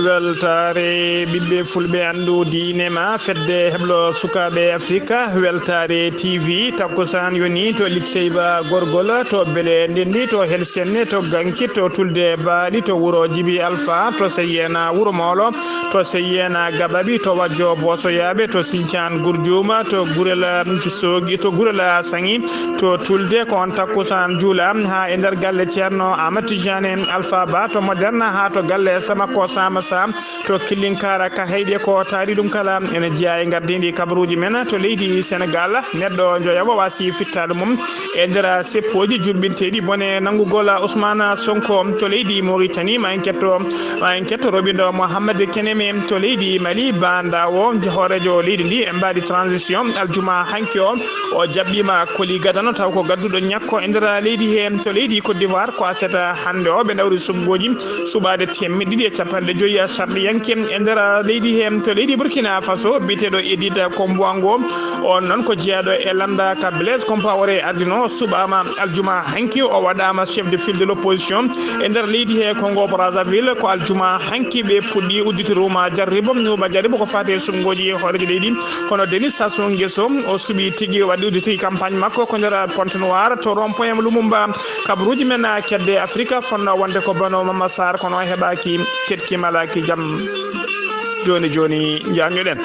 weltare ɓiɓɓe fulɓe andu diine ma fedde heblo sukaɓe africa weltare tv takkusan yoni to litseyba gorgol to beele ndendi to helsenne to ganki to tulde baali to wuuro djibi alpha to seyena wuuro mawlo to seyena gabaɓi to wajjo bosoyaɓe to sinthiane gourdiuma to gurel sogi to gurel sangi to tulde ko on takkusan juula ha e nder galle ceerno amadou tidiane alpha ba to moderne ha to galle samako sama sam to killinkara ka heyde ko taari ɗum kala ene jeeya e gardidi kabaruji men to leydi sénégal neɗɗo joyaɓo wasi fittade mum e nder seppoji jurɓinteɗi bone nanggugol ousmane sonko to leydi mauritanie ma en ketto roɓido mouhammad keneme to leydi mali bandawo hoorejo leydi ndi e mbaɗi transition aljuma hanki o jaɓɓima koli gadano taw ko gadduɗo ñakko e nder leydi he to leydi côte d'ivoire ko aseta hande o ɓe dawri subgoji suɓade temedde ɗiɗi e capanɗe joyyi sarɗiyanke e nder leydi he to leydi burkina faso biteɗo edita komboango on noon ko jeeyaɗo e landa ka blaise compaoré ardino suɓama aljuma hanki o waɗama chef de file de l' opposition e nder leydi he congo brazzaville ko aljuma hanki ɓe puɗɗi udditi ruma jarribo nuba jarribo ko fate sumgoji hoorejo leydi kono denis sassou nguesso o suuɓi tigui waɗi udditi campagne makko ko nder ponte noir to rond point lumumba kabaruji men kedde afrique fonno wonde ko bano mama sar kono heɓaki ketki malaki jaam joni jangioɗen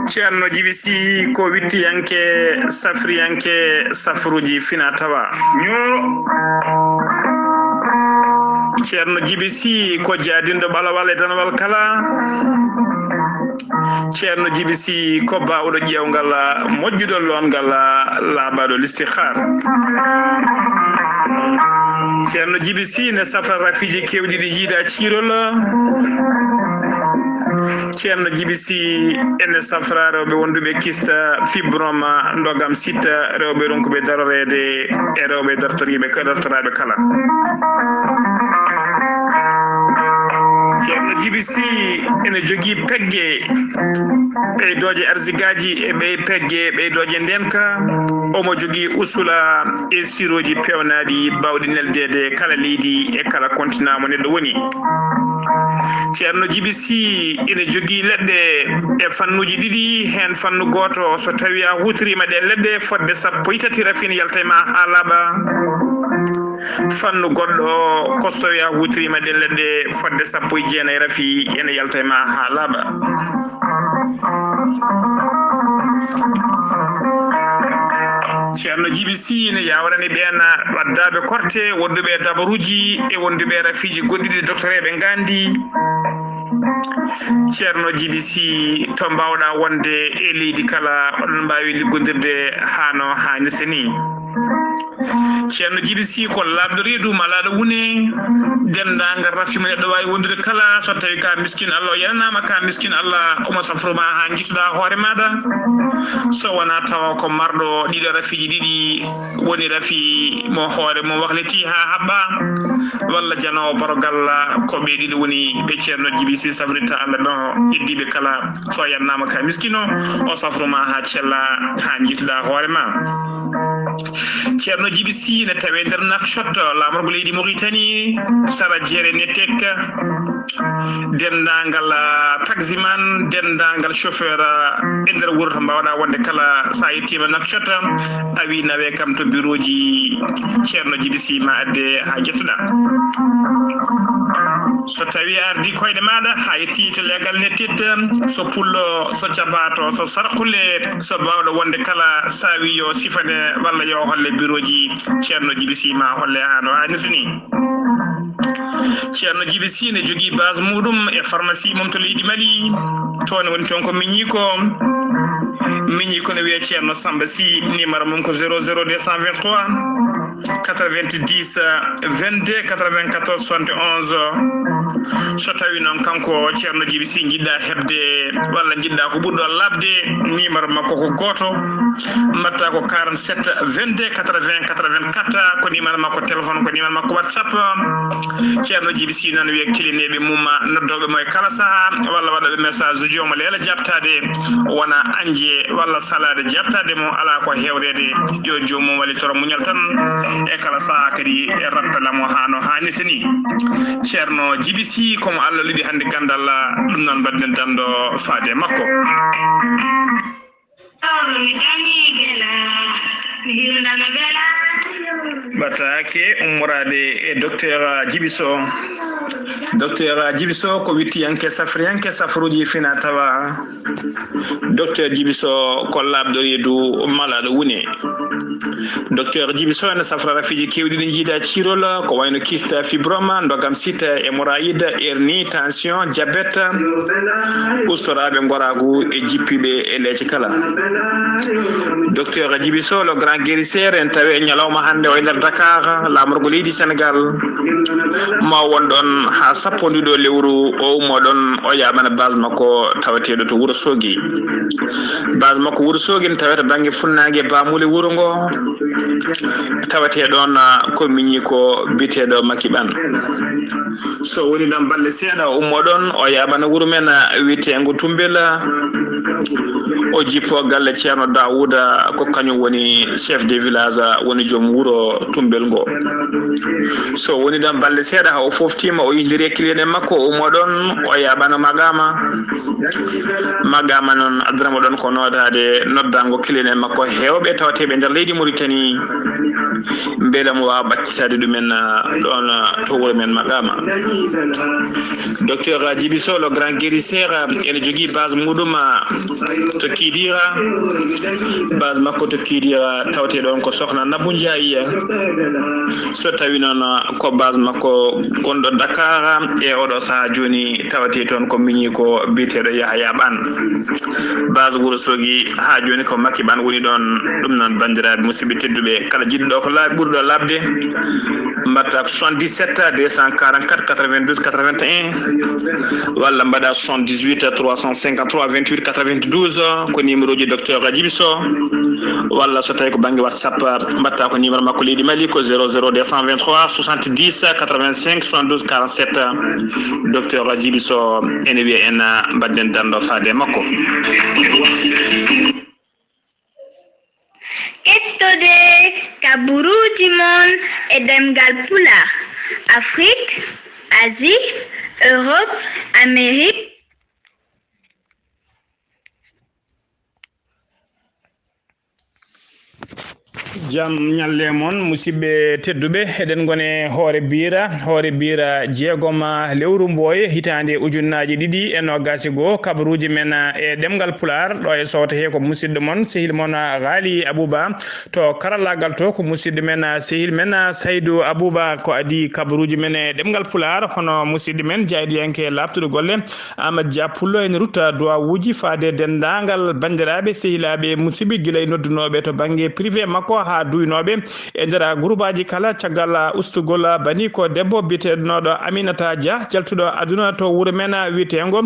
ceerno djibisi ko wittiyanke safriyanke safruji fina tawa ceerno djibisi ko jaadinɗo ɓalawal e danawal kala ceerno djibisi ko bawɗo ƴewgal moƴƴuɗo longal laabaɗo l'istikhar ceerno djibisi ne safra rafiji kewɗi ɗi jiida cirol ceerno djibisi ene safra rewɓe wonduɓe kista fibroma ndogam sitta rewɓe ronkuɓe darorede e rewɓe dartoraɓe kala ceerno djibisi ene jogui pegge ɓeydoje arsigaji e pegge ɓeydoje ndenka omo jogui usula e siroji pewnaɗi bawɗi neldede kala leydi e kala continent mo neɗɗo woni ceerno djibisi ene jogui leɗɗe e fannuji ɗiɗi hen fannu goto so tawi a hutorima ɗe leɗɗe fodde 13 rafine yalta e ma ha laaɓa fannu goɗɗo ko so tawi a hutorima ɗe leɗɗe fodde 19 rafi ene yalta e ma ha laaɓa ceerno djibisi ne yawrani ɓen waddaɓe korte wonduɓe dabaruji e wonduɓe rafiji goɗɗiɗi doctoreɓe gandi ceerno djibisi to mbawɗa wonde e leydi kala oɗon mbawi liggodirde hano hannirta ni ceerno djibisi ko labɗo reedu malaɗo wune dendagal rafima neɗɗo wawi wondude kala so tawi ka miskin allah o yananama ka miskin allah omo safruma ha jituɗa hoore maɗa so wona tawa ko marɗo ɗiɗo rafiji ɗiɗi woni rafi mo hoore mo wahleti ha haɓɓa walla janowo borogal ko ɓe ɗiɗi woni ɓe ceerno djibisi safrita allah ɗo heddiɓe kala so yannama ka miskino o safruma ha cella ha jituɗa hoore ma ceerno djibisi ne tawe nder nakshot lamorgo leydi mauritanie sara jeere netek dendagal taximan dendagal chauffeur e nder wuuro to mbawɗa wonde kala sa yettima nakshot a wi nawe kam to bureau ji ceerno djibisi ma adde ha jettuɗa so tawi ardi koyɗe maɗa ha yetti to legal nettit so pullo so jabato so sarkule so bawɗo wonde kala sa wi yo sifane walla yo holle bureau ji ceerno djibisi ma holle hano hannirta ni ceerno djibisi ne jogui base muɗum e pharmacie mum to leydi mali toon woni toon ko miñi ko ne wiye ceerno samba sy numéro mum ko 00223 90 22 94 71 so tawi non kanko Ceerno Djiby Sy jidda hebde walla jidda ko ɓurɗo labde numéro makko ko goto mbatta ko 47 22 80 84 ko numéro makko téléphone ko numéro makko WhatsApp Ceerno Djiby Sy non wiye kilineɓe mum noddoɓe mo e kala saaha walla waɗaɓe message uji omo leela jabtade wona anje walla salade jabtade mo ala ko hewrede yo jomum wallitoro muñal tan e kala saaha kadi e rappelamo hano hannirta ni Ceerno Djiby Sy komo Allah liɗi hande gandal ɗum noon mbaɗen danɗo faade makko. Batake ummorade e docteur Djiby Sow docteur Djiby Sow ko wittiyanke safriyanke safruji fina tawa docteur Djiby Sow ko labɗo reedu malaɗo wune docteur Djiby Sow ene safra rafiji kewɗi ɗi jiida cirol ko wayno kista fibroma ndogam sita hémorroïde hernie tension diabète ustoraɓe goragu e jippiɓe e leece kala docteur Djiby Sow le grand guérisseur en tawi ñalawma hande o nder Dakar lamorgo leydi Sénégal ma won ɗon ha sappondiɗo lewru o ummo ɗon o yaɓana base makko tawateɗo to Wourossogui base makko Wourossogui ne tawete banggue funnague bamule wuuro ngo tawate ɗon ko miñi ko biteɗo Makiɓan so woni ɗon balle seeɗa ummo ɗon o yaɓana wuuro men wiyetego Tumbel o jippo galle Ceerno Dawouda ko kañum woni chef de village woni joom wuuro Tumbel ngo so woni ɗon balle seeɗa ha o foftima o yindiri kilene makko ummo ɗon o yaɓana magama noon addanamo ɗon ko nodade noddango kilene makko hewɓe tawateɓe nder leydi Mauritanie beela mo wawa ɓaccitade ɗumen ɗon to wuuro men magama docteur Djiby Sow le grand guérisseur ene jogui base muɗum to Kidira base makko to Kidira tawte ɗon ko sohna Nabou Ndiaye so tawi noon ko base makko gonɗo Dakar e oɗo saaha joni tawate toon ko miñi ko biteɗo Yahya Ɓan base Wourossogui ha joni ko Makiɓan woni ɗon ɗum noon bandiraɓe musidɓe tedduɓe kala jiɗɗo ko ɓurɗo labde mbatta 77 244 92 81 walla mbaɗa 78 353 28 92 ko numéro ji docteur Djiby Sow walla so tawi ko banggue WhatsApp mbatta ko numéro makko leydi Mali ko 00 223 70 85 72 47 docteur Djiby Sow ene wiya en mbadden danɗo faade makko. Ettode kaburuji mon e demgal Pulaar Afrique, Asie, Europe, Amérique. jam ñalle mon musidɓe tedduɓe eɗen gone hoore biira jeegom lewru mboye hitande ujunnaji ɗiɗi e nogas goo kabaruji men e ɗemgal Pulaar ɗo e sowta he ko musidɗo mon sehil mon Ghali Abouba to karallagal to ko musidɗo men sehil men Saydou Abouba ko adi kabaruji men e ɗemgal Pulaar hono musidɗo men jayɗiyanke labtude golle Amadou Dia Pullo en rutta duwawuji faade dendagal bandiraɓe sehilaɓe musidɓe guila e noddunoɓe to banggue privé makko ha duynoɓe e nder groupe aji kala caggal ustugol bani ko debbo biteɗonoɗo Aminata Dia jaltuɗo aduna to wuuro men wiyetego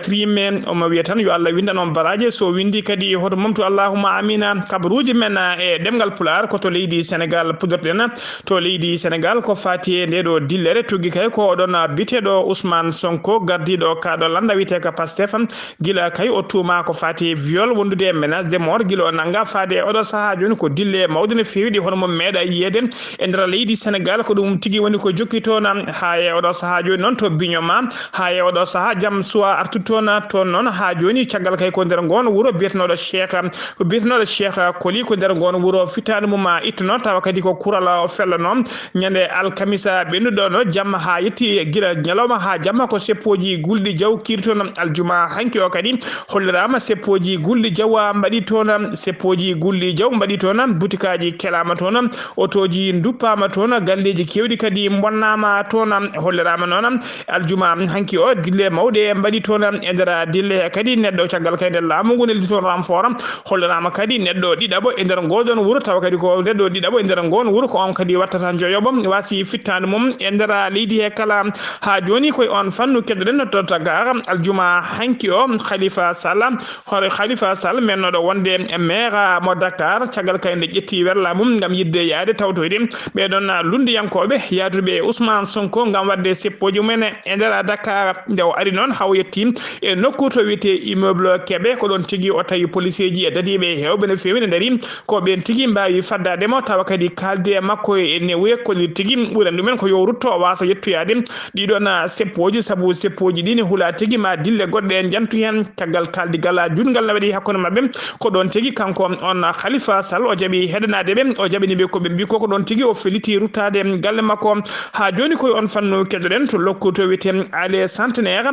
Trime omo wiya tan yo Allah windan on baraji so windi kadi hoto momtu allahumma amina kabaruji men e ɗemgal Pulaar ko to leydi Sénégal pudorɗen to leydi Sénégal ko fati e ndeɗo dillere tugui kay ko oɗon biteɗo Ousmane Sonko gardiɗo kaɗo landa wiyete ko Pastef guila kay o tuuma ko fati viol wondude e menace de mort guila o nanga faade oɗo saaha joni ko dille mawde no fewi hono mo meeɗa yiyede e nder leydi Sénégal ko ɗum tigui woni ko jokki toon ha e oɗo saaha joni noon to Bignoma ha e oɗo saaha jaam suwa artude toon noon ha joni caggal kay ko nder gon wuuro biyetenoɗo Cheikh Koli ko nder gon wuuro fitade mum ittuno tawa kadi ko kural o fellono ñande alkamisa ɓennuɗo no jamma ha yetti guila ñalawma ha jamma ko seppoji gulɗi jaw kiiri toon aljuma hanki o kadi hollirama seppoji gulɗi jaw mbaɗi toon seppoji gulɗi jaw mbaɗi toon butikaji motoraji kelama toon otoji duppama toon galleji kewɗi kadi bonnama toon hollirama noon aljuma hanki o dille mawɗe mbaɗi toon e nder dille kadi neɗɗo caggal kayde laamu ngu neldi toon renfort hollirama kadi neɗɗo ɗiɗaɓo e nder ngoɗon wuuro tawa kadi ko neɗɗo ɗiɗaɓo e nder ngon wuuro ko on kadi wattata joyoɓo wasi fittade mum e nder leydi he kala ha joni koye on fannu keddoɗen to tagar aljuma hanki o Khalifa Sall hore Khalifa Sall mennoɗo wonde maire mo Dakar caggal kayde ƴetti werla mum gam yidde yaade tawtoyde ɓeɗon lundiyankoɓe yaaduɓe Ousmane Sonko gam wadde seppoji mumen e nder Dakar nde o ari noon haw yetti e nokku to wiyete immeuble Kébé ko ɗon tigui o tawi policier ji e dadiɓe hewɓe no fewi ne daari ko ɓen tigui mbawi faddademo tawa kadi kalde makko e newuye kollir tigui ɓuuran ɗumen ko yo rutto o wasa yettoyade ɗiɗon seppoji saabu seppoji ɗi ne huula tigui ma dille goɗɗe en jantu hen caggal kaldigal jutgal ne waɗi hakkude mabɓe ko ɗon tigui kanko on Khalifa Sall o jaaɓi heɗanade ɓe o jaɓini ɓe koɓe mbi koko ɗon tigui o feliti ruttade galle makko ha joni koye on fannu keddoɗen to lokku to wiyete allée centenaire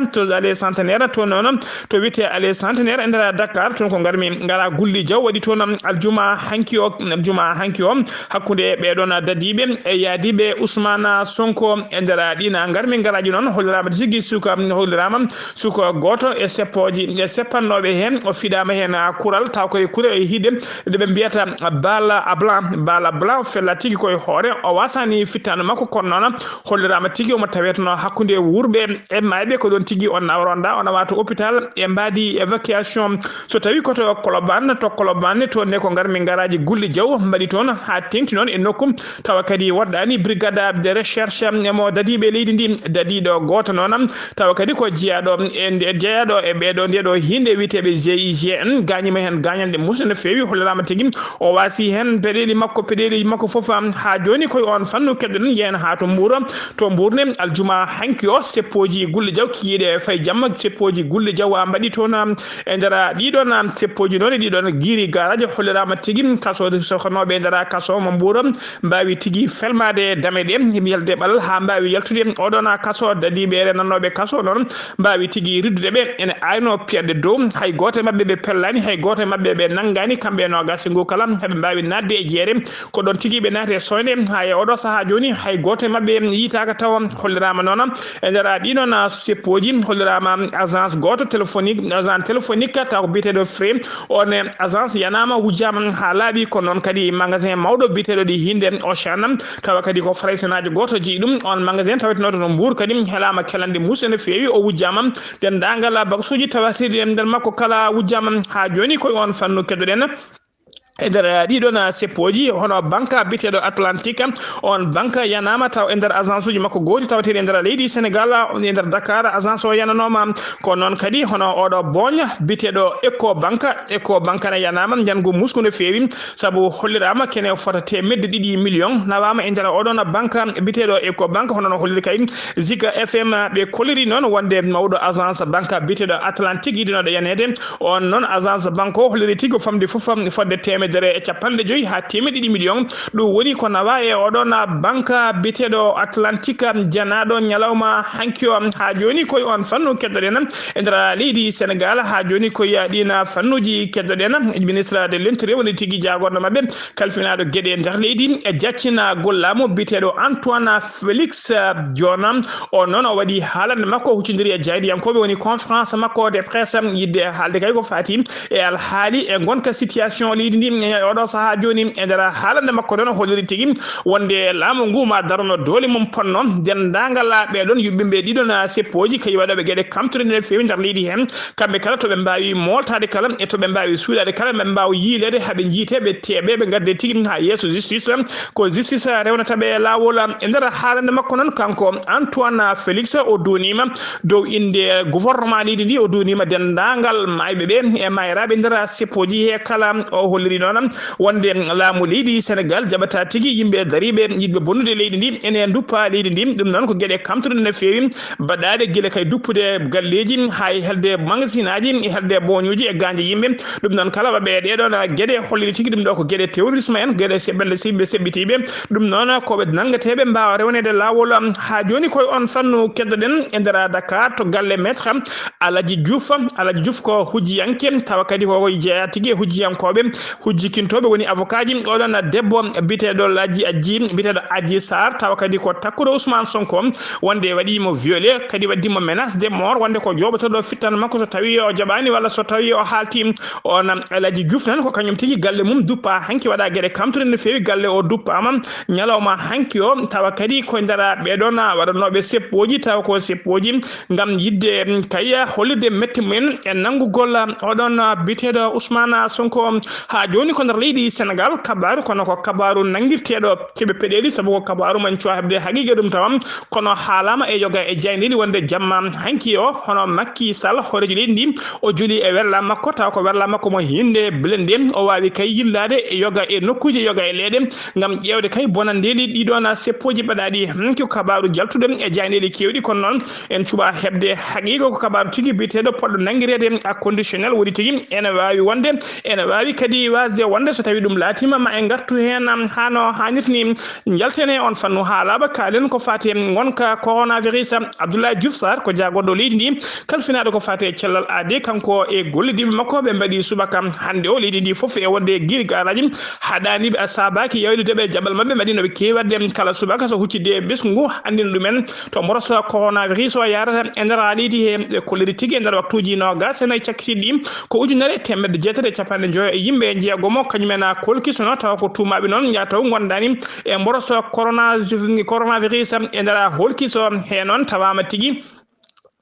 to noon to wiyete allée centenaire e nder Dakar toon ko garmi gara Gulli Diaw waɗi toon aljuma hanki o hakkude ɓeɗon dadiɓe e yaadiɓe Ousmane Sonko e nder ɗina garmi garaji noon hollirama tigui suka hollirama suka goto e seppoji e seppannoɓe hen o fiɗama hen kural taw koye kural e hiide nde ɓe mbiyata bala blanc fella tigui koye hoore o wasani fittano makko kono noon hollirama tigui omo tawetno hakkude wurɓe e mayɓe ko ɗon tigui on nawronda o nawa to hôpital e mbadi évacuation so tawi koto Colobane to ne ko garmi garaji Gulli Diaw mbaɗi toon ha tengti noon e nokku tawa kadi waɗɗani brigade de recherche emo dadiɓe leydi ndi dadiɗo goto noon tawa kadi ko jeeyaɗo e ɓeɗo ndeɗo hinde witeɓe GIGN gañima hen gañande musde no fewi hollirama tigui o wasi hen peɗeli makko foof ha joni koye on fannu keddoɗen yen ha to Mbourne aljuma hanki o seppoji Gulli Diaw kiyiɗe fay jamma seppoji Gulli Diaw mbaɗi toon e nder ɗiɗon seppoji noon ɗiɗon guiri garaji hollirama tigui kasode sohnoɓe e nder kaso mo Mbour mbawi tigui felmade dame ɗe yelde ɓalal ha mbawi yaltude oɗon kaso dadiɓe renanoɓe kaso noon mbawi tigui riddude ɓe ene ayno piyadde dow hay goto e mabɓe ɓe pellani hay goto e mabɓe ɓe naggani kamɓe no gasi ngu kala heɓe mbawi nadde e jeere ko ɗon tigui ɓe naate soyde ha e oɗo saaha joni hay goto e mabɓe yitaka taw hollirama noon e nder ɗiɗon seppoji hollirama agence goto agence téléphonique taw ko biteɗo Free on agence yanama wujjama ha laaɓi kono noon kadi magasin mawɗo biteɗo ɗi hinde Auchan tawa kadi ko fraysenaji goto jeeyi ɗum on magasin tawetenoɗo to Mbour kadi heelama kelande musde no fewi o wujjama dendagal baksuji tawatirɗi e nder makko kala wujjama ha joni koye on fannu keddoɗen e nder ɗiɗon seppoji hono banque biteɗo Atlantique on banque yanama taw e nder agence uji makko gooti tawateɗi e nder leydi Sénégal e nder Dakar agence o yananoma ko noon kadi hono oɗo Bogne biteɗo Eco banque ne yanama jango musku no fewi saabu hollirama kene fota temedde 2 millions nawama e nder oɗon banque biteɗo Eco banque hono no holliri kay Ziga FM ɓe kolliri noon wonde mawɗo agence banque biteɗo Atlantique yiɗinoɗo yanede on noon agence banque o holliri tigui famde foof fodde temedere e capanɗe joyyi ha temedde 2 millions ɗum woni ko nawa e oɗon banque biteɗo Atlantique janaɗo ñalawma hanki o ha joni koye on fannu keddoɗen e nder leydi Sénégal ha joni koye ɗina fannuji keddoɗen ministre de l'intérieur woni tigui jagorɗo mabɓe kalfinaɗo gueɗe nder leydi e jaccina gollamo biteɗo Antoine Félix Diome on noon o waɗi haalande makko huccodiri e jaydiyankoɓe woni conférence makko de presse yidde haalde kay ko fati e alhaali e gonka situation leydi ndi oɗo saaha joni e nder haalande makko ɗon holliri tigui wonde laamu ngu ma darono doole mum ponno dendagal ɓeɗon yuɓɓeɓe ɗiɗon seppoji kay waɗoɓe gueɗe kamtude no fewi nder leydi hen kamɓe kala toɓe mbawi moltade kala e toɓe mbawi suuɗade kala ɓe mbawa yiilede haaɓe jiiteɓe teeɓe ɓe gadde tigui ha yesso justice ko justice rewnataɓe lawol e nder haalande makko noon kanko Antoine Félix o donima dow inde gouvernement leydi ndi o donima dendagal mayɓeɓe e mayraɓe nder seppoji he kala o holliri noon wonde laamu leydi Sénégal jaɓata tigui yimɓe dariɓe yiɗɓe bonnude leydi ndi ene duppa leydi ndi ɗum noon ko gueɗe kamtude no fewi mbaɗade guila kay duppude galleji hay helde magasin aji e helde boñuji e ganje yimɓe ɗum noon kala waɓe ɗeɗon gueɗe holliri tigui ɗum ɗo ko gueɗe terrorisme en gueɗe seɓɓelle simɓe seɓɓitiɓe ɗum noon koɓe nangateɓe mbawa rewnede lawol ha joni koye on fannu keddoɗen e nder Dakar to galle maître Aladji Diouf ko hujjiyanke tawa kadi ko jeeya tigui hujjiyankoɓe jikkintoɓe woni avocat ji oɗon debbo biteɗo Ladji Adji biteɗo Adji Sarr tawa kadi ko takkuɗo Ousmane Sonko wonde waɗimo violé kadi waddimo menace de mort wonde ko joɓotoɗo fittan makko so tawi o jaɓani walla so tawi o haalti on Aladji Diouf nan ko kañum tigi galle mum duppa hanki waɗa gueɗe kamtude no fewi galle o duppama ñalawma hanki o tawa kadi koye ndara ɓeɗon waɗanoɓe seppoji tawa ko seppoji gam yidde kaya hollirde metti mumen e nanggugol oɗon biteɗo Ousmane Sonko ha joni ko nder leydi Sénégal kabaru kono ko kabaru nanguirteɗo keɓe peɗeli saabu ko kabaru man cuwa hebde haqiqa ɗum tawam kono haalama e yoga e jayndeli wonde jamma hanki o hono Macky Sall horejo leydi ndi o juli e werla makko taw ko werla makko mo hinde blende o wawi kay yillade e yoga e nokkuji yoga e leeɗe gam ƴewde kay bonandeli ɗiɗon seppoji baɗaɗi hanki ko kabaru jaltuɗo e jayndeli kewɗi kono noon en cuɓa hebde haqiqa ko kabaru tigui biteɗo poɗɗo nanguirede a conditionnel woɗi tigui ene wawi wonde ene wawi kadi wasde wonde so tawi ɗum laatima ma en gartu hen hano hannirni jaltene on fannu haalaba kalen ko fate gonka coronavirus Abdoulaye Diouf Sarr ko jagoɗo leydi ndi kalfinaɗo ko fate cellal aade kanko e gollidiɓe makko ɓe mbaɗi subaka hande o leydi ndi foof e wonde guiri garaji haɗaniɓe sabaki yawlideɓe jaɓal mabɓe mbaɗinoɓe kewatde kala subaka so huccidde ɓesgu andina ɗumen to moroso coronavirus o yarata e nder leydi he kolliri tigui e nder waktuji nogas enayi cakkitiɗi ɗi ko ujunere temedde jeetati e capanɗe joyo e yimɓe jeegomo kañumen kolkisono tawa ko tumaɓe noon jataw gondani e mboroso coronavirus e nder holkiso he noon tawama tigui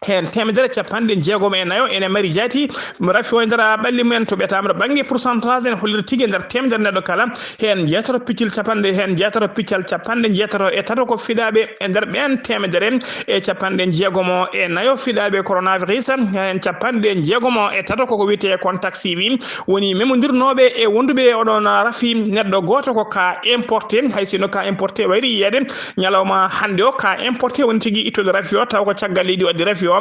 hen temedere capanɗe jeegom e nayo ene mari jaati mo rafi o nder ɓalli mumen to ɓetama banggue pourcentage en holliri tigui nder temedere neɗɗo kala hen jeetato piccil capanɗe hen jeetato piccal capanɗe jeetato e tato ko fiɗaɓe e nder ɓen temedere e capanɗe jeegomo e nayo fiɗaɓe coronavirus hen capanɗe jeegomo e tato koko wiyete contact civil woni memodirnoɓe e wonduɓe oɗon rafi neɗɗo goto ko ka importé hay sino ka importé wayri yiyede ñalawma hande o ka importé woni tigui ittude rafi o taw ko caggal leydi waddi rafi o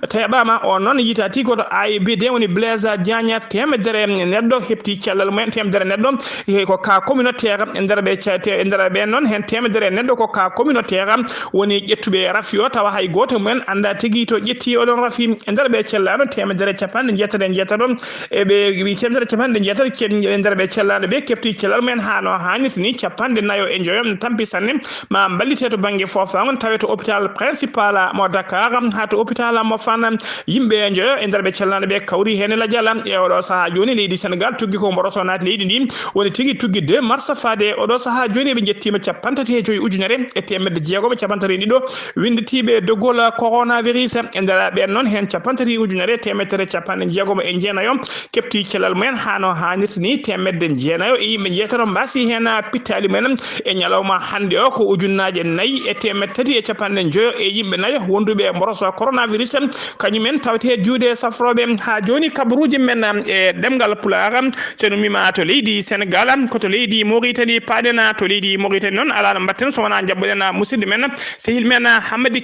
teɓama o noon yita ti koto AIBD woni Blaise Diagne temedere neɗɗo hepti cellal mumen temedere neɗɗo ko ka communautaire e nder ɓe noon hen temedere neɗɗo ko ka communautaire woni ƴettuɓe rafi o tawa hay goto mumen anda tigui to ƴetti oɗon rafi e nder ɓe cellano temedere capanɗe jeetato e jeetato eɓe temedere capanɗe jeetato e nder ɓe cellano ɓe kepti cellal mumen hano hannirta ni capanɗe nayo e joyo tampi sanne ma ballite to banggue fofagon tawe to hôpital principal mo Dakar ha to hôpital mo Fann yimɓe joyo e nder ɓe cellano ɓe kawri hen la jala e oɗo saaha joni leydi Sénégal tuggi ko mboroso naati leydi ndi woni tigui tuggi 2 mars fade oɗo saaha joni ɓe jettima capantati e joyi ujunere e temedde jeegoɓe capantati ɗiɗo winditiɓe dogol coronavirus e nder ɓen noon hen capantati ujunere temedere capanɗe jeegomo e jeenayo kepti cellal mumen hano hannirta ni temedde jeenayo e yimɓe jeetato mbasi hen pittali mumen e ñalawma hande o ko ujunnaje 4 e temedde 3 e capanɗe joyo e yimɓe 4 wonduɓe mboroso coronavirus kañumen tawte juude safroɓe ha joni kabaruji men e ɗemgal Pulaar sono mima to leydi Sénégal koto leydi Mauritanie paɗena to leydi Mauritanie noon ala no mbatten so wona jabɓuɗen musidɗo men sehil men Hammady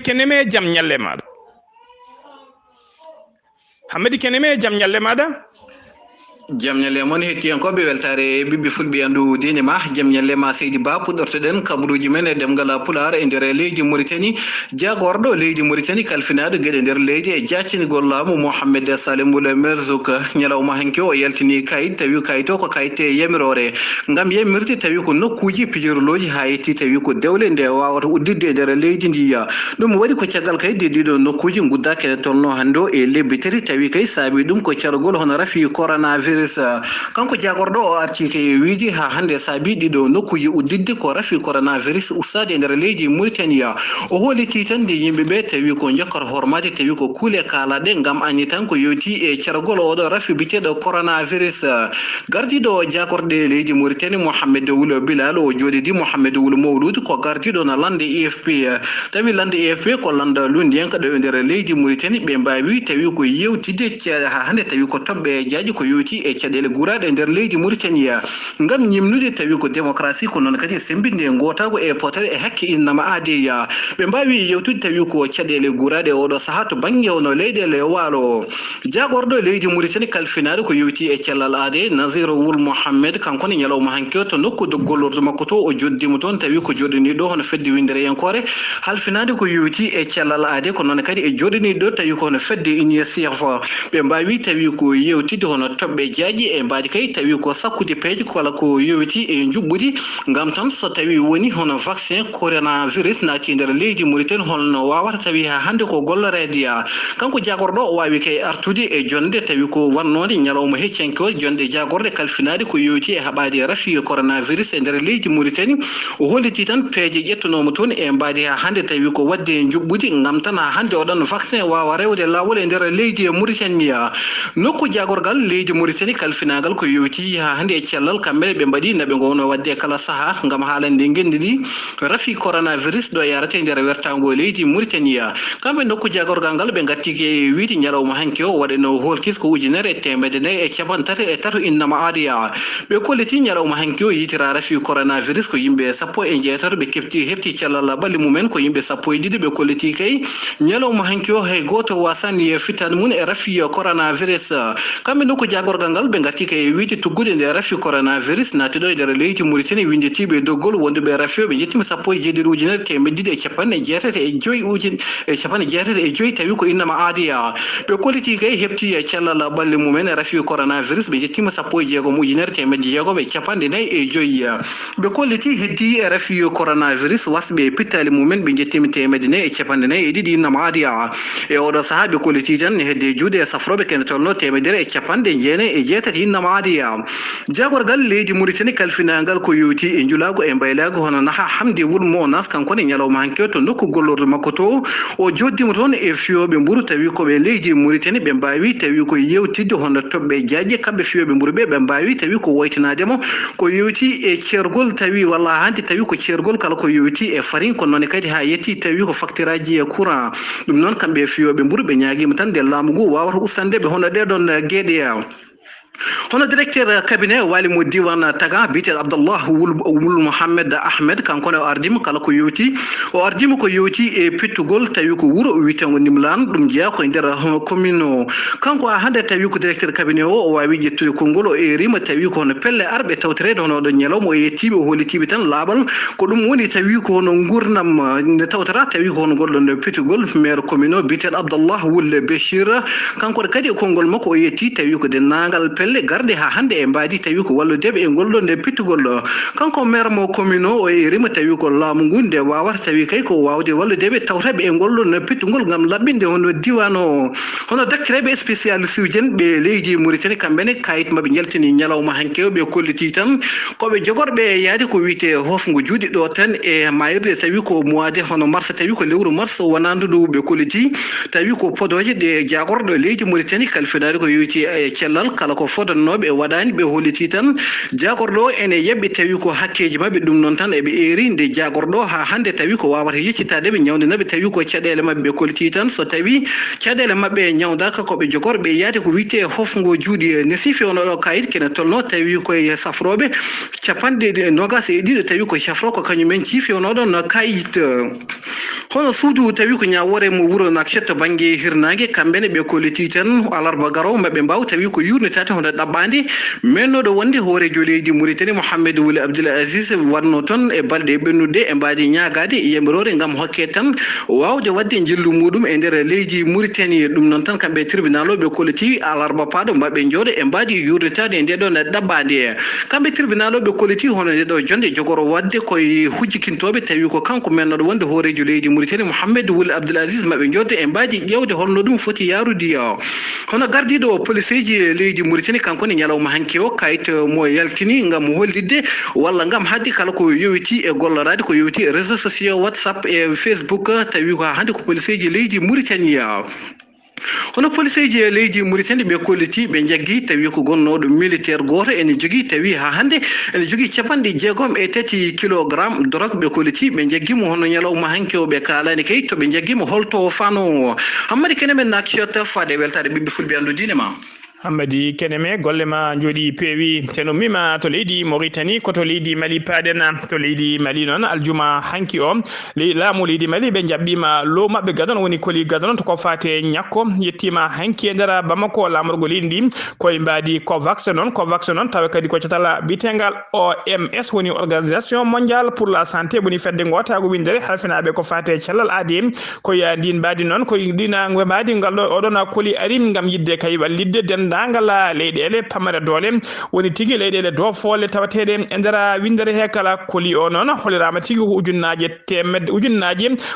Keneme jaam ñalle maɗa Hammady Keneme jaam ñalle maɗa jamñalle mon hettiyankoɓe weltare ɓiɓɓe fulɓe andu dine ma jamñalle ma Seydi Ba puɗɗortoɗen kabaruji men e ɗemgal Pulaar e nder leydi Mauritanie jagorɗo leydi Mauritanie kalfinaɗo gueɗe nder leydi e jaccinigol laamu Mohamed Salimul Merzouk ñalawma hanke o yaltini kayit tawi kayit o ko kayite yamirore gam yamirde tawi ko nokkuji pijirloji ha yetti tawi ko dewle nde wawata uddidde e nder leydi ndi ɗum waɗi ko caggal kay dediɗo nokkuji gudda kene tolno hande o e lebbi tati tawi kay saabi ɗum ko cargol hono rafi coronavirus kanko jagorɗo o arti kay wiidi ha hande saabi ɗiɗo nokkuji uddidde ko rafi coronavirus ustade e nder leydi Mauritanie o hooliti tan de yimɓeɓe tawi ko jokkata hormade tawi ko kuule kalaɗe gam anni tan ko yewti e cargol oɗo rafi biteɗo coronavirus gardiɗo jagorɗe leydi Mauritanie Mohamed Ould Bilal o joɗidi Mohamed Ould Mawlud ko gardiɗo no lande IFP tawi lande IFP ko landa lundiyanka ɗo e nder leydi Mauritanie ɓe mbawi tawi ko yewtide ha hande tawi ko toɓɓe jaaji ko yewti e caɗele guraɗe e nder leydi Mauritanie gam ñimnude tawi ko démocratie ko noon kadi sembinde gotago e potere e hakke innama aadiya ɓe mbawi yewtude tawi ko caɗele guraɗe oɗo saaha to banggue ono leyɗele waalo jagorɗo leydi Mauritanie kalfinaɗo ko yewti e cellal aade Nazir Ould Mohamed kankone ñalawma hanke to nokkude gollordo makko to o joddima toon tawi ko joɗani ɗo hono fedde windere yankore halfinade ko yewti e cellal aade ko noon kadi e joɗani ɗo tawi ko hono fedde UNICEF ɓe mbawi tawi ko yewtide hono toɓɓe jaaji e mbaadi kay tawi ko sakkude peeje kala ko yowiti e jubbudi ngam tan so tawi woni hono vaccin coronavirus naati nder leydi Mauritanie holno wawata tawi ha hande ko gollorede kanko jagordo o wawi kay artude e jonde tawi ko wannode nyalawma heccenko jonde jagorde kalfinade ko yowiti e haɓade rafi coronavirus e nder leydi Mauritanie o holliti tan peeje ƴettanoma toon e mbaadi ha hande tawi ko wadde jubbudi ngam tan ha hande oɗon vaccin wawa rewde lawol e nder leydi Mauritanie nokku jagorgal leydi Mauritanie kalfinagal ko yowiti ha hande e cellal kamɓe ɓe mbaɗi naɓe gowno wadde kala saaha ngam haalande gendidi rafi coronavirus ɗo yarate nder wertago leydi Mauritanie kamɓe nokku jagorgal ngal ɓe gatti ke wiide ñalawma hanke o waɗeno holkis ko ujunere e temedde nayyi e capantati e tato innama aadiya ɓe kolliti ñalawma hanke o yitira rafi coronavirus ko yimɓe sappo e jeetato ɓe hefti cellal ɓalli mumen ko yimɓe sappo e ɗiɗi ɓe kolliti kay ñalawma hanke o hay goto wasani fitan mum e rafi coronavirus kamɓe nokku jagorgal ngal ɓe gatti kay wiide tuggude nde rafi coronavirus naatiɗo e nder leydi Mauritanie windetiɓe doggol wonduɓe rafi o ɓe jettima sappo e jeeɗiɗi ujunere temedde ɗiɗi e capanɗe jeetati e joyyi e capanɗe jeetati e joyyi tawi ko innama aadiya ɓe kolliti kay hefti e cellal ɓalli mumen e rafi coronavirus ɓe jettima sappo e jeegom ujunere temedde jeegom e capanɗe nayyi e joyyi ɓe kolliti heddi e rafi coronavirus wasɓe pittali mumen ɓe jettima temedde nayyi e capanɗe nayyi e ɗiɗi innama aadiya e oɗo saaha ɓe kolliti tan hedde juuɗe e safroɓe kene tolno temedere e capanɗe jeenayyi e jeetati innama aadiya jagorgal leydi Mauritanie kalfinagal ko yowti e julago e mbaylago hono naha Hamdi Wul Monas kankone ñalawma hanke to nokku gollordo makko to o joddima toon e fiyoɓe mburu tawi koɓe leydi Mauritanie ɓe mbawi tawi ko yewtidde hono toɓɓe jaaƴe kamɓe fiyoɓe mburu ɓe mbawi tawi ko woytinademo ko yewti e ceergol tawi walla hande tawi ko ceergol kala ko yewti e farine kono noon kadi ha yetti tawi ko facture aji e courant ɗum noon kamɓe fiyoɓe mburu ɓe ñaguima tan nde laamu ngu wawata ustandeɓe hono ɗeɗon gueɗe hono directeur cabinet walimo diwan taga biteɗo Abdallah Wul Mohammed Ahmed kankone o ardima kala ko yewti e pittugol tawi ko wuuro o wiyetego Nimlan ɗum jeeya koye nder commune o kanko hande tawi ko directeur cabinet o wawi ƴettude konngol o erima tawi ko hono pelle arɓe tawtorede hono ɗo ñalawma o yettiɓe o hollitiɓe tan laaɓal ko ɗum woni tawi ko hono gurdam ne tawtata tawi ko hono gollon pittugol maire commune o biteɗo Abdallah Wul Bechir kanko kadi e konngol makko o yetti tawi ko dennagal pelle garde ha hande e mbaadi tawi ko walludeɓe e gollon nde pittugol kanko maire mo commune o erima tawi ko laamu ngu nde wawata tawi kay ko wawde walludeɓe tawtaɓe e gollon pittugol gam laɓɓinde hono diwan o hono dakkireɓe spécialiste uji en ɓe leydi Mauritanie kamɓene kayit mabɓe jaltini ñalawma hanke o ɓe kolliti tan koɓe jogorɓe yaade ko wiyete hofgo juuɗe ɗo tan e mayirde tawi ko mois de hono mars tawi ko lewru mars wonandudu ɓe kolliti tawi ko podoje ɗe jagorɗo leydi Mauritanie kalfinade ko yewti e cellal kala ko fodannoɓe e waɗani ɓe holliti tan jagorɗo ene yebɓi tawi ko hakkeji mabɓe ɗum noon tan eɓe eri nde jagorɗo ha hande tawi ko wawata yeccitadeɓe ñawdenaɓe tawi ko caɗele mabɓe ɓe kolliti tan so tawi caɗele mabɓe ñawdaka koɓe jogorɓe yaade ko wiyete hofgo juuɗe ne sifi ono ɗo kayit kene tolno tawi koye safroɓe capanɗe nogas e ɗiɗo tawi ko safro ko kañumen ciifi ono ɗon kayit hono suudu tawi ko ñawore mo wuuro Nouakchott banggue hirnangue kamɓene ɓe kolliti tan alarba garowo mabɓe mbaw tawi ko yurnitata hono ɗaɓɓade mennoɗo wonde hoorejo leydi Mauritanie Mouhamadou Wuli Abdoul Aziz wanno toon e balɗe ɓennude e mbaadi ñagade yamirore gam hokke tan wawde wadde jillu muɗum e nder leydi Mauritanie ɗum noon tan kamɓe tribunal o ɓe kolliti alarba paɗo mabɓe jooɗo e mbaadi yurnitade e ndeɗon ɗaɓɓade kamɓe tribunal o ɓe kolliti hono ndeɗo jonde jogoro wadde koye hujjikintoɓe tawi ko kanko mennoɗo wonde hoorejo leydi Mauritanie Mouhamadou Wuli Abdoul Aziz mabɓe jodde e mbaadi ƴewde holno ɗum foti yarude hono gardiɗo police ji leydi Mauritanie kankone ñalawma hanke o kayit mo yaltini gam hollidde walla gam hadde kala ko yowiti e gollorade ko yowiti e réseaux sociaux WhatsApp e Facebook tawi ko hande ko police ji leydi Mauritanie hono police ji leydi Mauritanie ɓe kolliti ɓe jaggui tawi ko gonnoɗo militaire goto ene jogui tawi ha hande ene jogui capanɗe jeegom e tati kilogramme drogue ɓe kolliti ɓe jagguimo hono ñalawma hanke o ɓe kalani kay to ɓe jagguimo holto fano hammadi kene men Nouakchott faade weltade ɓiɓɓe fulɓe andu diine ma Hammadi Keneme golle ma jooɗi peewi teno mima to leydi Mauritanie koto leydi Mali paaden to leydi Mali noon aljuma hanki o laamu leydi Mali ɓe jaɓɓima low maɓɓe gadon woni koli gadon to ko fate ñakko yettima hanki e nder Bamako lamorgo leydi ndi koye mbaadi COVAX noon tawa kadi ko catala bitengal OMS woni organisation mondiale pour la santé woni fedde gotago windere halfinaɓe ko fate cellal aadi koye ndin mbaadi noon koye ɗina mbaadi ngal ɗo oɗon koli ari gam yidde kay wallidde den dendagal leyɗele pamare dole woni tigi leyɗele do folle tawatede e ndera windere he kala koli o non holirama tigi ujunnaji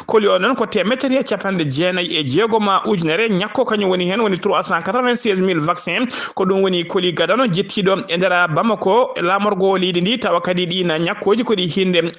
koli o non ko temetere capande jeenayi e jeegoma ujunere ñakko kañum woni hen woni 396 000 vaccin ko ɗum woni koli gadano jettiɗo e ndera Bamako lamorgo leydi ndi tawa kadi ɗina ñakkoji kodi hinde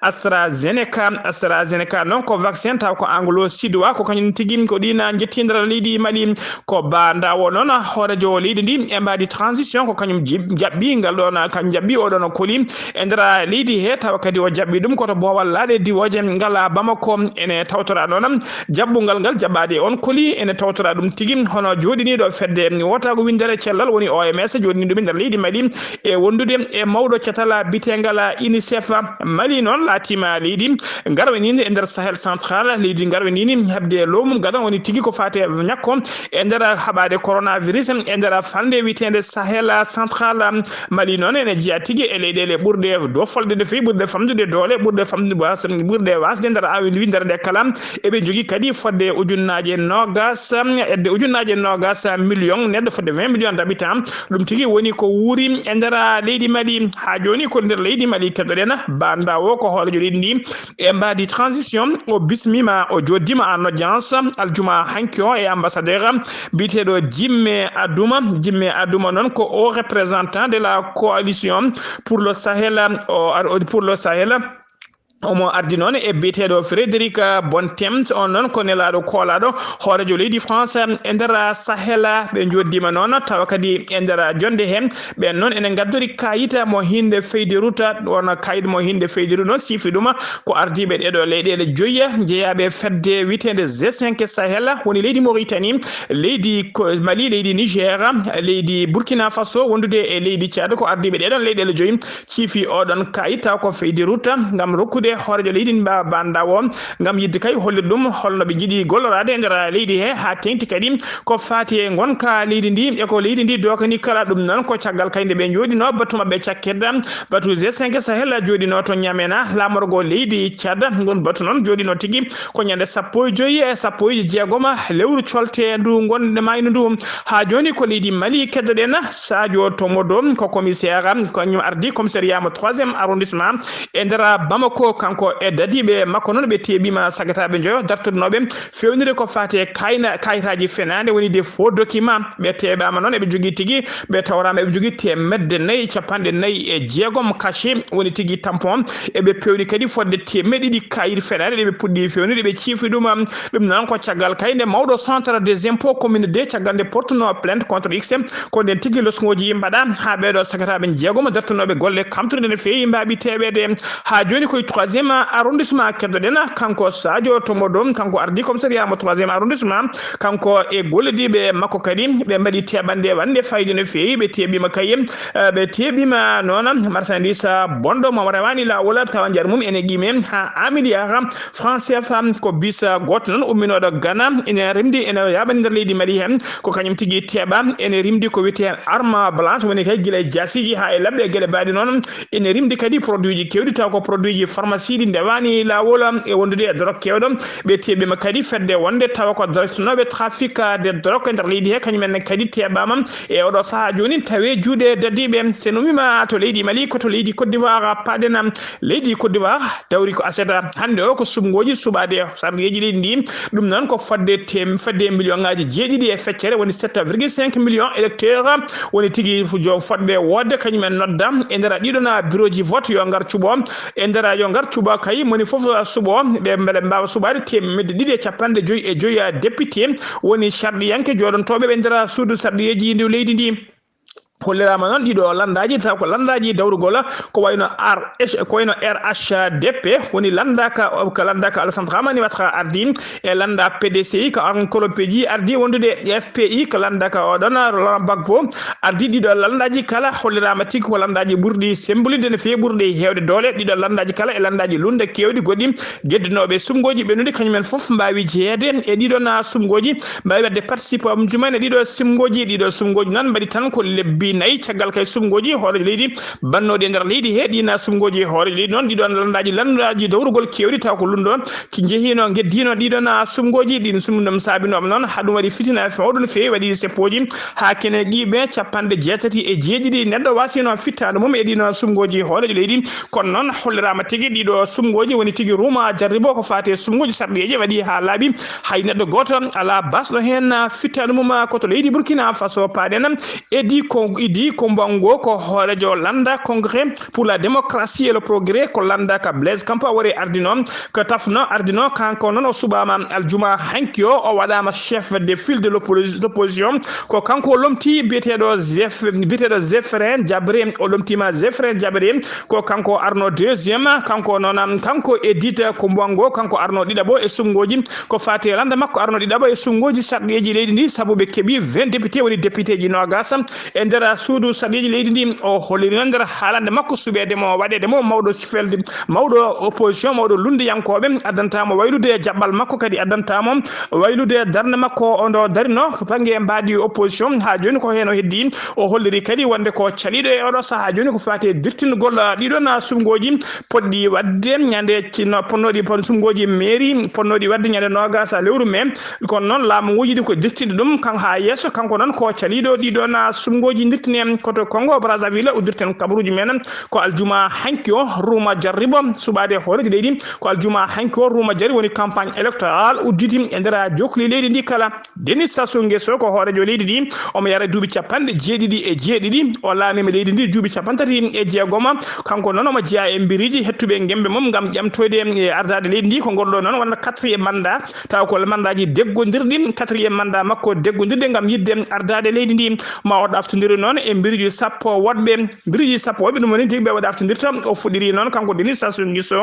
AstraZeneca non ko vaccin taw ko anglo sidwa ko kañum tigi ko ɗina jettidara leydi Mali ko bandawo non horejo leydi ndi e mbadi transition ko kañum jabbi ngal ɗon kañum jabbi oɗon koli e ndera leydi he tawa kadi o jabbi ɗum koto bowal laaɗe diwoje ngala Bamako ene tawtora noon jabbungal ngal jaɓɓade on koli ene tawtora ɗum tigi hono joɗiniɗo fedde wotago windere cellal woni OMS joɗini ɗum nder leydi Mali e wondude e mawɗo catala bitegal UNICEF Mali noon laatima leydi garwanidi e nder Sahel central leydi garwanidi hebde lomum gadan woni tigi ko fate ñakko e nder haɓade coronavirus e nder fande witede Sahel central Mali noon ene jiya tigi e leyɗele ɓurde do folde de fewi ɓurde famdude dole ɓurde wasde nder awindi nder nde kala eɓe jogui kadi fodde ujunnaje nogas edde ujunnaje nogas million neɗɗo fodde 20 millions d'habitants ɗum tigi woni ko wuuri e nder leydi Mali ha joni ko nder leydi Mali keddoɗen bandawo ko hoolejo leydi ndi e mbadi transition o bismima o joddima en audience aljuma hanki o e ambassadeur biteɗo Jimme Adouma noon ko o représentant de la coalition pour le Sahel omo ardi noon e biyeteɗo Frédéric Bontemps on noon ko nelaɗo koolaɗo hoorejo leydi France e nder Sahel ɓe joddima noon tawa kadi e nder jonde hen ɓen noon ene gaddori kayita mo hinde feyde ruta on kayit mo hinde feyde ruta noon sifi ɗum ko ardiɓe ɗeɗo leyɗele joyya jeeyaɓe fedde witede G5 Sahel woni leydi Mauritanie leydi Mali leydi Niger leydi Burkina Faso wondude e leydi Tchad ko ardiɓe ɗeɗon leyɗele joyyi ciifi oɗon kayit taw ko feyde ruta gam rokkude horejo leydi bandawo ngam yidde kay hollir ɗum holno ɓe jiiɗi gollorade e nder leydi he ha tengti kadi ko fati e gonka leydi ndi e ko leydi ndi dokani kala ɗum noon ko caggal kayde ɓe joɗino batu mabɓe cakkirda batu G5 Sahel joɗino to Ñamena lamorgo leydi Tchad gon batu noon joɗino tigui ko ñande 15 lewru colte ndu gonde mayno ndu ha joni ko leydi Mali keddoɗen Sadio Tomodo ko commissaire kañum ardi commissariat mo 3e arrondissement e nder Bamako kanko e dadiɓe makko noon ɓe teɓima sagataɓe joyo dartonoɓe fewnide ko fate kayitaji fenade woni des faux documents ɓe teɓama noon eɓe jogui tigui ɓe tawrama eɓe jogui 456 cachet woni tigui tampon eɓe pewni kadi fodde 100 kayit fenade ɗeɓe puɗɗi fewnide ɓe ciifi ɗum noon ko caggal kayde mawɗo centre des impôts commune de caggal nde portuno plainte contre x ko nden tigui losgoji mbaɗa ha ɓeɗo sagataɓe jeegomo dartonoɓe golle kamtude ne fewi mbaɓi teɓede ha joni koye 3e arrondissement keddoɗen kanko Sadio Tomodo kanko ardi commissariat mo 3e arrondissement kanko e gollodiɓe makko kadi ɓe mbaɗi teɓande wande fayida no fewi ɓe teɓima kayi ɓe teɓima noon marchandise bonɗo mo rewani lawol tawa nder mum ene qime ha 1 milliard franc CFA ko bis goto noon umminoɗo Ghana ene rimdi ene yaɓani nder leydi Mali hen ko kañum tigui teɓa ene rimdi ko wiyete arme blanche woni kay guila jasiji ha e labɓe gueɗe mbaɗi noon ene rimdi kadi produit ji kewɗi taw ko produit ji pharmacie ɗi ndewani lawol e wondude e drogue kewɗo ɓe teɓima kadi fedde wonde tawa ko directionnoɓe trafic de drogue e nder leydi he kañumen kadi teɓama e oɗo saaha joni tawe juuɗe dadiɓe sen umima to leydi Mali koto leydi Côte d'Ivoire paden leydi Côte d'Ivoire dawri ko aseta hande o ko sumgoji suɓade sarɗiyeji leydi ndi ɗum noon ko fodde million ngaji 7 e feccere woni 7,5 millions électeurs woni tigui fodɓe wodde kañumen nodda e nder ɗiɗon bureau ji vote yo ngar cuuɓo e nder yo ngar cuuɓa kay moni foof suɓo ɓe beele mbawa suɓade 255 député woni sarɗiyanke joɗontoɓe ɓe nder suudu sarɗiyeji ndi leydi ndi hollirama noon ɗiɗo landaji taw ko landaji dawrugol ko wayno RHDP woni landaka Alassane Dramane Ouattara ardi e landa PDCI ko encyclopédie ardi wondude FPI ko landaka oɗon Laurent Gbagbo ardi ɗiɗo landaji kala hollirama tigui ko landaji ɓurɗi sembolide no fewi ɓurɗi hewde doole ɗiɗo landaji kala e landaji lunde kewɗi goɗɗi gueddinoɓe sumgoji ɓennude kañumen foof mbawi jeeyede e ɗiɗon sumgoji mbawi wadde participe mumen e ɗiɗo sumgoji noon mbaɗi tan ko lebbi leydi nayi caggal kay sumgoji hoorejo leydi bannoɗi e nder leydi heeɗina sumgoji hoorejo leydi noon ɗiɗon landaji dawrugol kewɗi taw ko lundo ki jehino gueddino ɗiɗon sumgoji ɗin sumdum saabinoɓe noon haɗum waɗi fitina fewɗo no fewi waɗi seppoji ha kene qiɓe 67 neɗɗo wasino fittade mum e ɗino sumgoji hoorejo leydi kono noon hollirama tigui ɗiɗo sumgoji woni tigui ruma jarribo ko fate sumgoji sarɗiyeje waɗi ha laaɓi hay neɗɗo goto ala basɗo hen fittade mum koto leydi Burkina Faso paɗen idi Kombango ko hoorejo landa congrès pour la démocratie et le progrès ko landa ka Blaise Compaoré ardino ko tafno ardino kanko noon o subama aljuma hanki o waɗama chef de file de l'opposition ko kanko lomti biyeteɗo Zefren Diabré o lomtima Zefren Diabré ko kanko arno deuxiéme kanko noon kanko Edith Kombango kanko arno ɗiɗaɓo e sumgoji ko fate landa makko arno ɗiɗaɓo e sumgoji sarɗiyeji leydi ndi saabu ɓe keeɓi 20 député woni député ji nogas e nder suudu sarɗiyeji leydi ndi o holliri noon nder haalande makko suɓedemo waɗedemo mawɗo sifelde mawɗo opposition mawɗo lundiyankoɓe addantamo waylude jaɓɓal makko kadi addantamo waylude darde makko ondo darino banggue mbaɗi opposition ha joni ko hen o heddi o holliri kadi wonde ko caliɗo e oɗo saaha joni ko fate dirtingol ɗiɗon sumgoji poɗɗi wadde ñande ponnoɗi sumgoji mairie ponnoɗi wadde ñande nogas lewru mai kono noon laamu nguji ɗi ko dirtinde ɗum kan ha yesso kanko noon ko caliɗo ɗiɗon sumgoji dirtine koto Congo Brazzaville uddirten kabaruji men ko aljuma hanki o ruma jarribo suɓade hoorejo leydi ko aljuma hanki o ruma jarri woni campagne électorale udditi e nder jokli leydi ndi kala Denis Sassou Nguesso ko hoorejo leydi ndi omo yara duuɓi jeeɗiɗi o laamima leydi ndi duuɓi 36 kanko noon omo jeeya e mbiriji hettuɓe gembe mum gam ƴamtoyde e ardade leydi ndi ko gorɗo noon wonna 4e mandat taw ko mandaji deggodirɗi 4e mandat makko deggodirɗe gam yidde ardade leydi ndi ma o ɗaftodiri noon e mbiriji sappo woɗɓe ɗum woni tigui ɓe waɗa aftodirta o fuɗɗiri noon kanko Denis Sassou Nguesso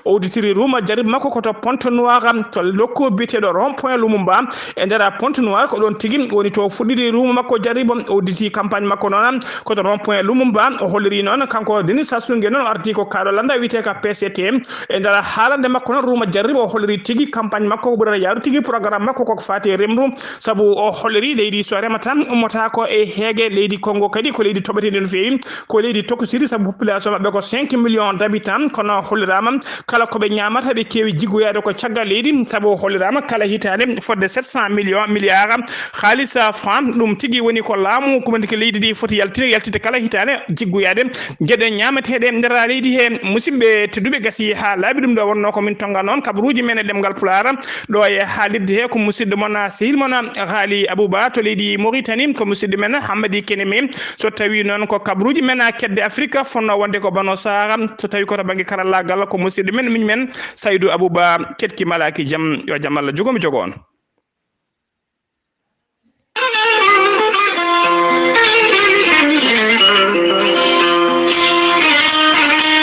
o udditiri ruma jarib makko koto Ponte Noire to lokko biteɗo rond point Lumumba e nder Ponte Noire ko ɗon tigui woni to fuɗɗiri ruma makko jaribo o udditi campagne makko noon koto rond point Lumumba o holliri noon kanko Denis Sassou Nguesso noon o arti ko kaɗo landa wiyete ka PCT e nder haalande makko noon ruma jarribo o holliri tigui campagne makko ko ɓurata yaaru tigui programme makko koko fati remru saabu o holliri leydi so remata ummata ko e heege leydi Congo kadi ko leydi toɓetedi no fewi ko leydi tokosiri saabu population mabɓe ko 5 millions d'habitants kono hollirama kala koɓe ñamata ɓe kewi jiggoyade ko caggal leydi saabu hollirama kala hitande fodde 700 milliards haalisa franc ɗum tigui woni ko laamu kumandike leydi ndi foti yaltide kala hitande jiggoyade gueɗe ñamateɗe nder leydi he musidɓe tedduɓe gasi ha laaɓi ɗum ɗo wonno komin tonga noon kabaruji men e ɗemgal Pulaar ɗo e haalirde he ko musidɗo mon sehil mon haali Abouba to leydi Mauritanie ko musidɗo men Hammadi Keneme so tawi noon ko kabaruji men kedde Afrique fonno wonde ko bano sahara so tawi koto banggue karallagal ko musidɗo men min men Saydou Abouba ketki malaki jaam yo jaam Allah jogomi jogo on